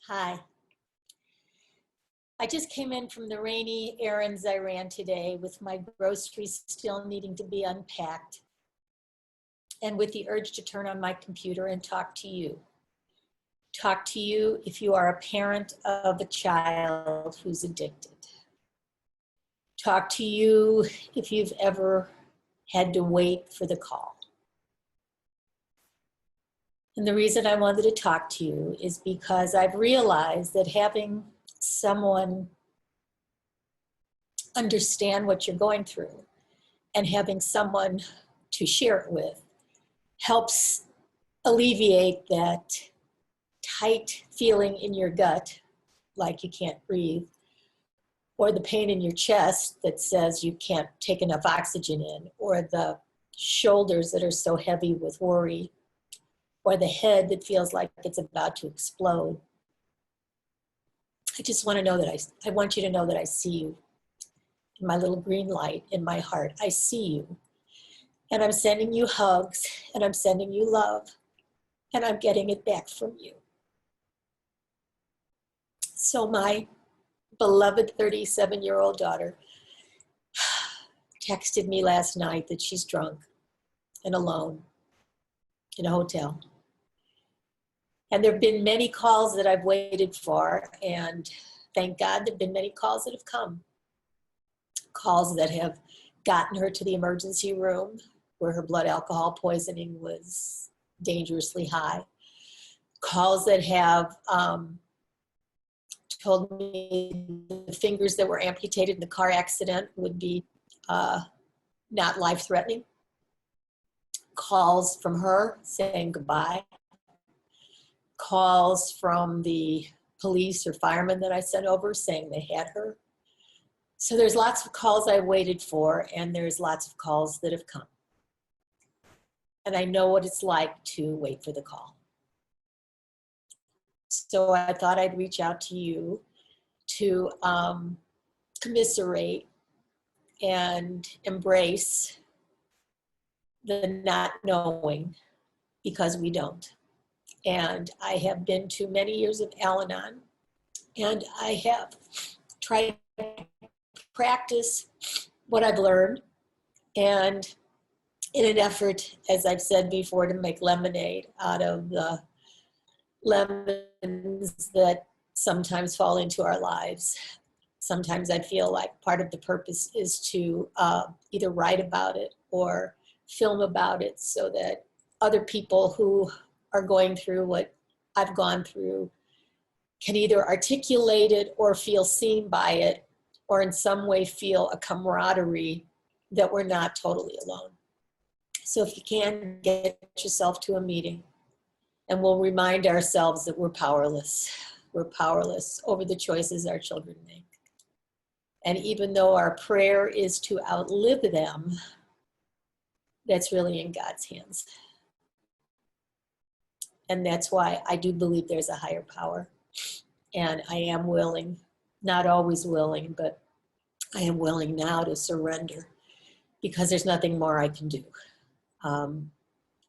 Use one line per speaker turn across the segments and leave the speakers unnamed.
Hi. I just came in from the rainy errands I ran today with my groceries still needing to be unpacked and with the urge to turn on my computer and talk to you. Talk to you if you are a parent of a child who's addicted. Talk to you if you've ever had to wait for the call. And the reason I wanted to talk to you is because I've realized that having someone understand what you're going through and having someone to share it with helps alleviate that tight feeling in your gut, like you can't breathe, or the pain in your chest that says you can't take enough oxygen in, or the shoulders that are so heavy with worry, or the head that feels like it's about to explode. I just want to know that I want you to know that I see you. In my little green light in my heart, I see you. And I'm sending you hugs, and I'm sending you love, and I'm getting it back from you. So my beloved 37-year-old daughter texted me last night that she's drunk and alone in a hotel. And there have been many calls that I've waited for, and thank God there have been many calls that have come. Calls that have gotten her to the emergency room where her blood alcohol poisoning was dangerously high. Calls that have told me the fingers that were amputated in the car accident would be not life-threatening. Calls from her saying goodbye. Calls from the police or firemen that I sent over saying they had her. So there's lots of calls I waited for, and there's lots of calls that have come. And I know what it's like to wait for the call. So I thought I'd reach out to you to commiserate and embrace the not knowing, because we don't. And I have been to many years of Al-Anon, and I have tried to practice what I've learned, and in an effort, as I've said before, to make lemonade out of the lemons that sometimes fall into our lives. Sometimes I feel like part of the purpose is to either write about it or film about it so that other people who are going through what I've gone through can either articulate it or feel seen by it, or in some way feel a camaraderie that we're not totally alone. So if you can, get yourself to a meeting, and we'll remind ourselves that we're powerless. We're powerless over the choices our children make. And even though our prayer is to outlive them, that's really in God's hands. And that's why I do believe there's a higher power. And I am willing, not always willing, but I am willing now to surrender, because there's nothing more I can do.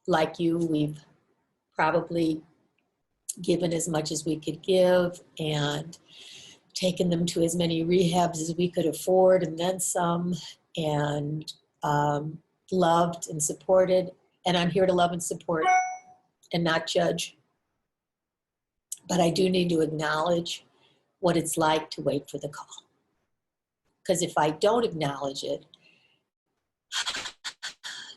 Like you, we've probably given as much as we could give and taken them to as many rehabs as we could afford and then some, and loved and supported. And I'm here to love and support and not judge. But I do need to acknowledge what it's like to wait for the call. Because if I don't acknowledge it,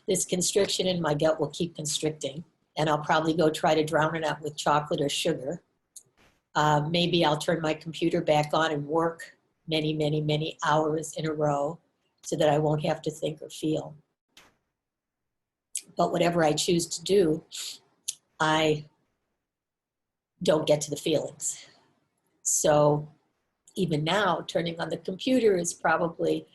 this constriction in my gut will keep constricting, and I'll probably go try to drown it out with chocolate or sugar. Maybe I'll turn my computer back on and work many, many, many hours in a row so that I won't have to think or feel. But whatever I choose to do, I don't get to the feelings. So even now, turning on the computer is probably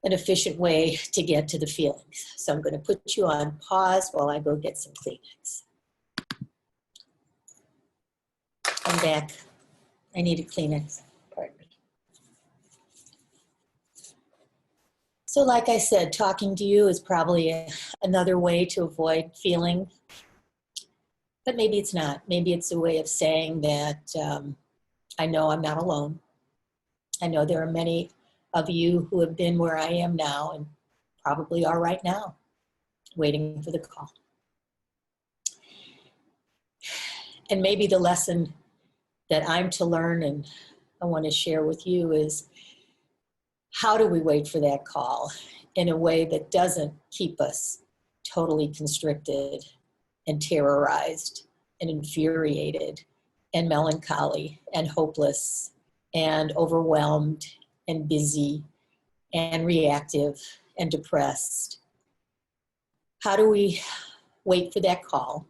an efficient way to get to the feelings. So I'm going to put you on pause while I go get some Kleenex. I'm back. I need a Kleenex. Pardon me. So like I said, talking to you is probably another way to avoid feeling, but maybe it's not. Maybe it's a way of saying that I know I'm not alone. I know there are many of you who have been where I am now and probably are right now, waiting for the call. And maybe the lesson that I'm to learn and I want to share with you is, how do we wait for that call in a way that doesn't keep us totally constricted and terrorized and infuriated and melancholy and hopeless and overwhelmed and busy and reactive and depressed? How do we wait for that call,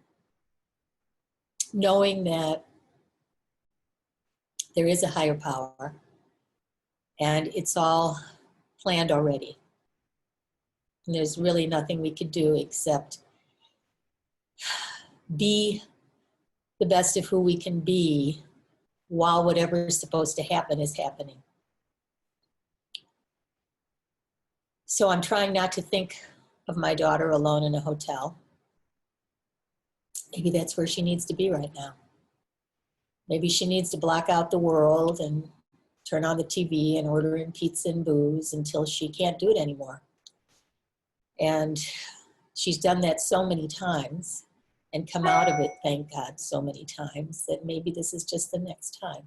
knowing that there is a higher power and it's all planned already? And there's really nothing we could do except be the best of who we can be while whatever is supposed to happen is happening. So I'm trying not to think of my daughter alone in a hotel. Maybe that's where she needs to be right now. Maybe she needs to block out the world and turn on the TV and order in pizza and booze until she can't do it anymore. And she's done that so many times and come out of it, thank God, so many times, that maybe this is just the next time.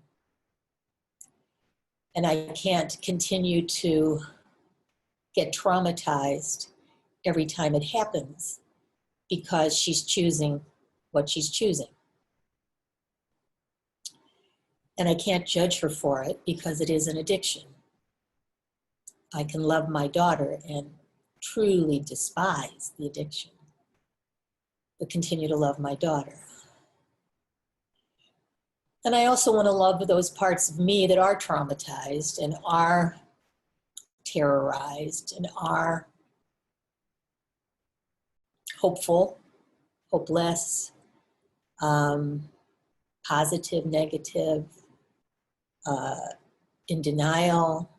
And I can't continue to get traumatized every time it happens because she's choosing what she's choosing. And I can't judge her for it because it is an addiction. I can love my daughter and truly despise the addiction, but continue to love my daughter. And I also want to love those parts of me that are traumatized and are terrorized and are hopeful, hopeless, positive, negative, in denial,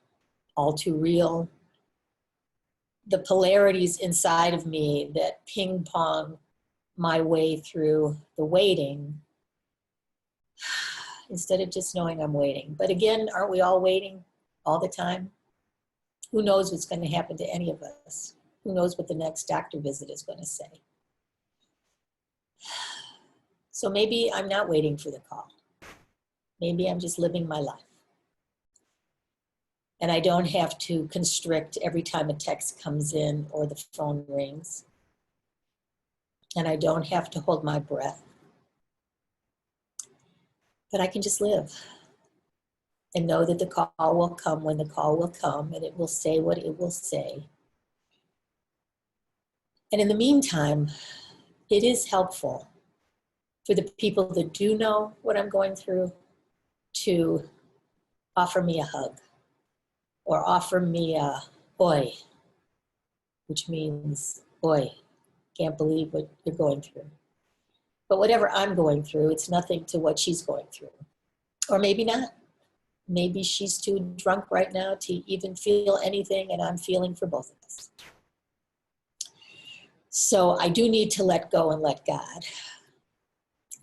all too real. The polarities inside of me that ping pong my way through the waiting, instead of just knowing I'm waiting. But again, aren't we all waiting all the time? Who knows what's going to happen to any of us? Who knows what the next doctor visit is going to say? So maybe I'm not waiting for the call. Maybe I'm just living my life. And I don't have to constrict every time a text comes in or the phone rings. And I don't have to hold my breath. But I can just live and know that the call will come when the call will come, and it will say what it will say. And in the meantime, it is helpful for the people that do know what I'm going through to offer me a hug or offer me a oi, which means, oi, can't believe what you're going through. But whatever I'm going through, it's nothing to what she's going through. Or maybe not. Maybe she's too drunk right now to even feel anything, and I'm feeling for both of us. So I do need to let go and let God.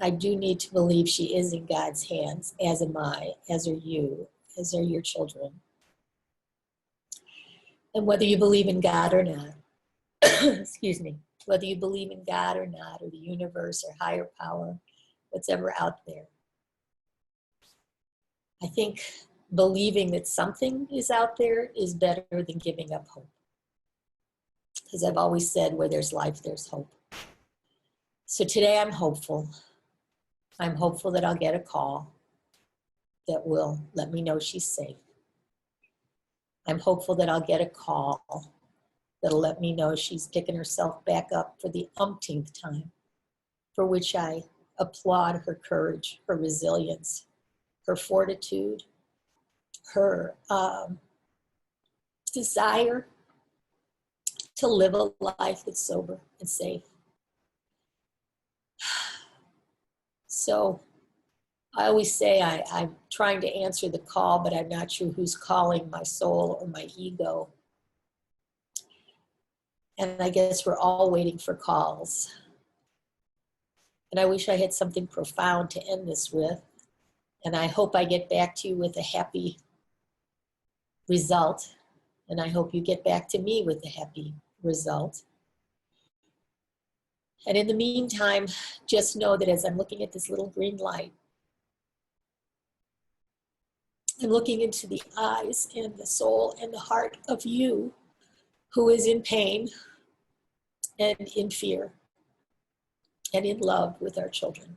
I do need to believe she is in God's hands, as am I, as are you, as are your children. And whether you believe in God or not, excuse me, whether you believe in God or not, or the universe or higher power, what's ever out there, I think believing that something is out there is better than giving up hope. Because I've always said, where there's life, there's hope. So today I'm hopeful. I'm hopeful that I'll get a call that will let me know she's safe. I'm hopeful that I'll get a call that'll let me know she's picking herself back up for the umpteenth time, for which I applaud her courage, her resilience, her fortitude, her desire to live a life that's sober and safe. So I always say I'm trying to answer the call, but I'm not sure who's calling, my soul or my ego. And I guess we're all waiting for calls. And I wish I had something profound to end this with. And I hope I get back to you with a happy result. And I hope you get back to me with a happy result. And in the meantime, just know that as I'm looking at this little green light, I'm looking into the eyes and the soul and the heart of you who is in pain and in fear and in love with our children.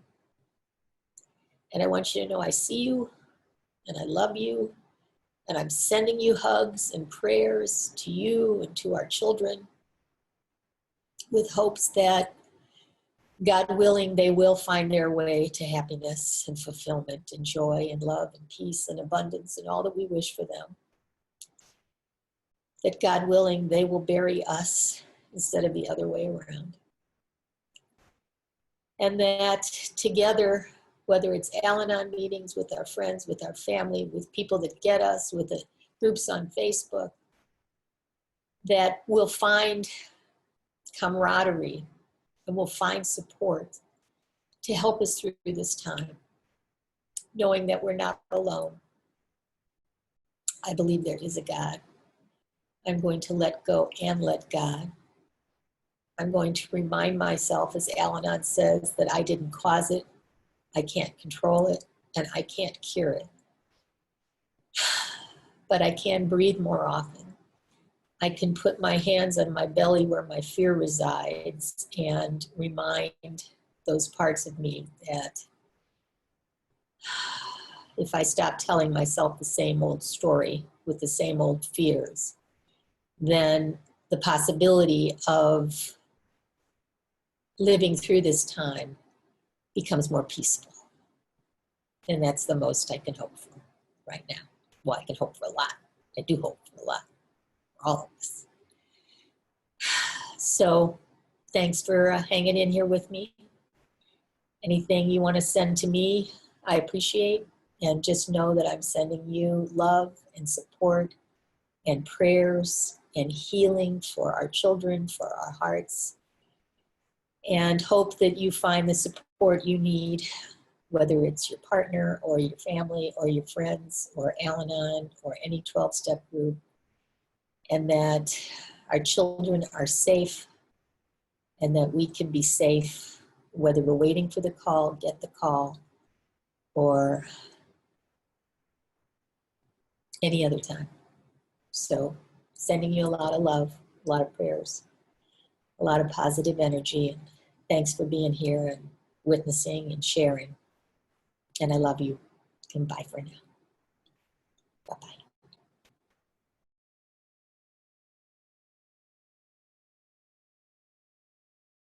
And I want you to know I see you and I love you, and I'm sending you hugs and prayers to you and to our children with hopes that, God willing, they will find their way to happiness and fulfillment and joy and love and peace and abundance and all that we wish for them. That, God willing, they will bury us instead of the other way around. And that together, whether it's Al-Anon meetings with our friends, with our family, with people that get us, with the groups on Facebook, that we'll find camaraderie and we'll find support to help us through this time, knowing that we're not alone. I believe there is a God. I'm going to let go and let God. I'm going to remind myself, as Al-Anon says, that I didn't cause it, I can't control it, and I can't cure it. But I can breathe more often. I can put my hands on my belly where my fear resides and remind those parts of me that if I stop telling myself the same old story with the same old fears, then the possibility of living through this time becomes more peaceful. And that's the most I can hope for right now. Well, I can hope for a lot. I do hope for a lot for all of us. So thanks for hanging in here with me. Anything you want to send to me, I appreciate. And just know that I'm sending you love and support and prayers and healing for our children, for our hearts. And hope that you find the support you need, whether it's your partner or your family or your friends or Al-Anon or any 12-step group, and that our children are safe and that we can be safe, whether we're waiting for the call, get the call, or any other time. So sending you a lot of love, a lot of prayers, a lot of positive energy, and thanks for being here and witnessing and sharing. And I love you, and bye for now.